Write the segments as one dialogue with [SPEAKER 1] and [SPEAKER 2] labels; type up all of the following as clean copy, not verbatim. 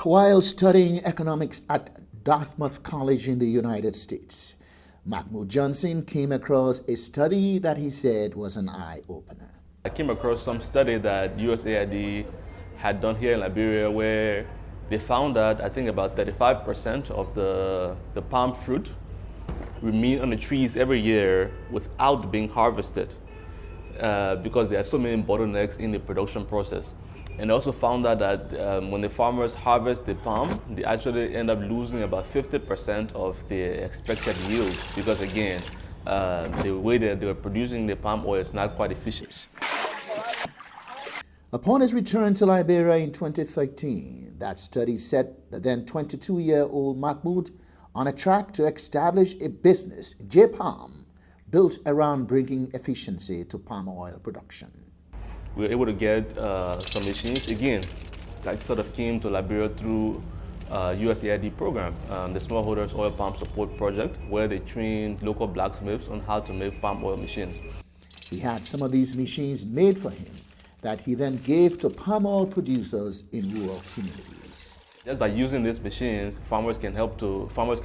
[SPEAKER 1] While studying economics at Dartmouth College in the United States, Mahmoud Johnson came across a study that he said was an eye-opener.
[SPEAKER 2] I came across some study that USAID had done here in Liberia where they found that I think about 35% of the palm fruit remain on the trees every year without being harvested because there are so many bottlenecks in the production process. And they also found out that when the farmers harvest the palm, they actually end up losing about 50% of the expected yield because, again, the way that they were producing the palm oil is not quite efficient.
[SPEAKER 1] Upon his return to Liberia in 2013, that study set the then 22-year-old Mahmoud on a track to establish a business, J-Palm, built around bringing efficiency to palm oil production.
[SPEAKER 2] We were able to get some machines, again, that sort of came to Liberia through USAID program, the Smallholders Oil Palm Support Project, where they trained local blacksmiths on how to make palm oil machines.
[SPEAKER 1] He had some of these machines made for him that he then gave to palm oil producers in rural communities.
[SPEAKER 2] Just by using these machines, farmers can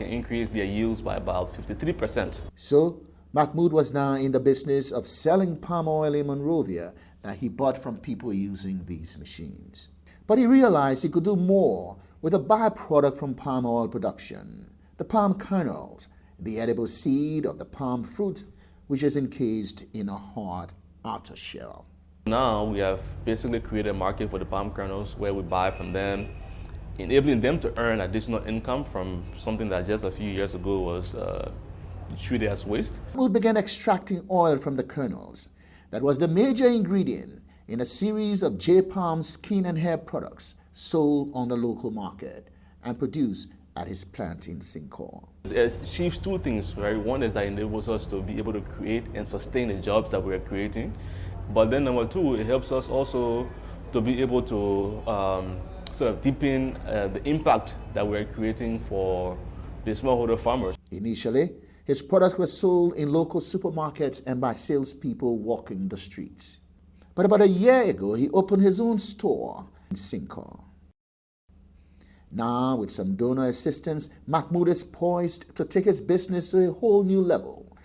[SPEAKER 2] increase their yields by about 53%.
[SPEAKER 1] So, Mahmoud was now in the business of selling palm oil in Monrovia that he bought from people using these machines. But he realized he could do more with a byproduct from palm oil production, the palm kernels, the edible seed of the palm fruit, which is encased in a hard outer shell.
[SPEAKER 2] Now we have basically created a market for the palm kernels where we buy from them, enabling them to earn additional income from something that just a few years ago was treated as waste.
[SPEAKER 1] Mahmoud began extracting oil from the kernels. That was the major ingredient in a series of J-Palm skin and hair products sold on the local market and produced at his plant in Sincor.
[SPEAKER 2] It achieves two things, right? One is that it enables us to be able to create and sustain the jobs that we're creating. But then number two, it helps us also to be able to sort of deepen the impact that we're creating for the smallholder farmers.
[SPEAKER 1] Initially, his products were sold in local supermarkets and by salespeople walking the streets. But about a year ago, he opened his own store in Sincor. Now, with some donor assistance, Mahmoud is poised to take his business to a whole new level,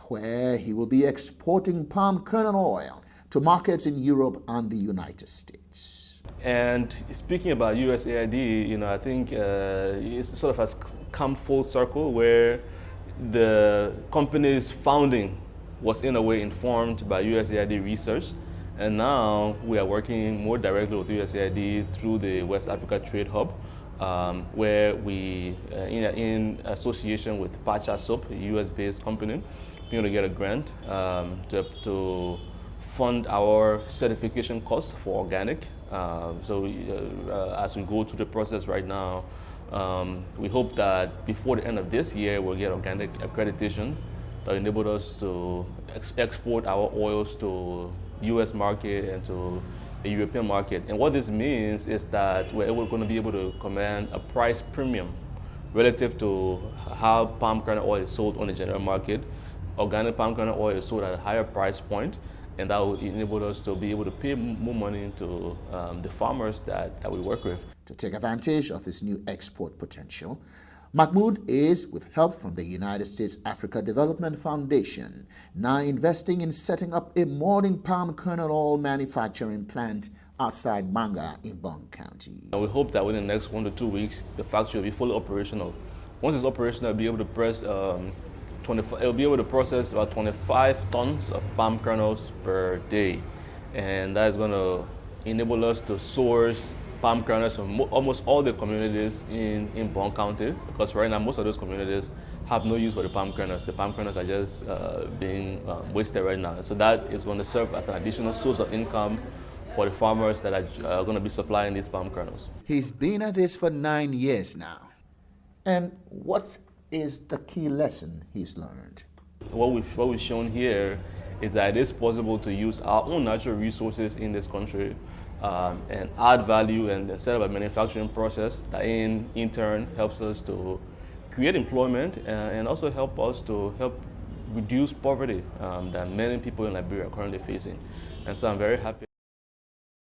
[SPEAKER 1] where he will be exporting palm kernel oil to markets in Europe and the United States.
[SPEAKER 2] And speaking about USAID, I think it sort of has come full circle where the company's founding was in a way informed by USAID research, and now we are working more directly with USAID through the West Africa Trade Hub, where we, in association with Pacha Soap, a US-based company, we're going to get a grant to fund our certification costs for organic. As we go through the process right now, we hope that before the end of this year, we'll get organic accreditation that enabled us to export our oils to the US market and to the European market. And what this means is that we're going to be able to command a price premium relative to how palm kernel oil is sold on the general market. Organic palm kernel oil is sold at a higher price point, and that will enable us to be able to pay more money to the farmers that we work with.
[SPEAKER 1] To take advantage of his new export potential, Mahmoud is, with help from the United States Africa Development Foundation, now investing in setting up a modern palm kernel oil manufacturing plant outside Manga in Bong County.
[SPEAKER 2] We hope that within the next 1 to 2 weeks, the factory will be fully operational. Once it's operational, it'll be able to process about 25 tons of palm kernels per day. And that is going to enable us to source palm kernels from almost all the communities in Bong County, because right now most of those communities have no use for the palm kernels. The palm kernels are just being wasted right now. So that is going to serve as an additional source of income for the farmers that are going to be supplying these palm kernels.
[SPEAKER 1] He's been at this for 9 years now. And what is the key lesson he's learned?
[SPEAKER 2] What we've shown here is that it is possible to use our own natural resources in this country and add value and set up a manufacturing process that in turn helps us to create employment and also help us to help reduce poverty that many people in Liberia are currently facing. And so I'm very happy.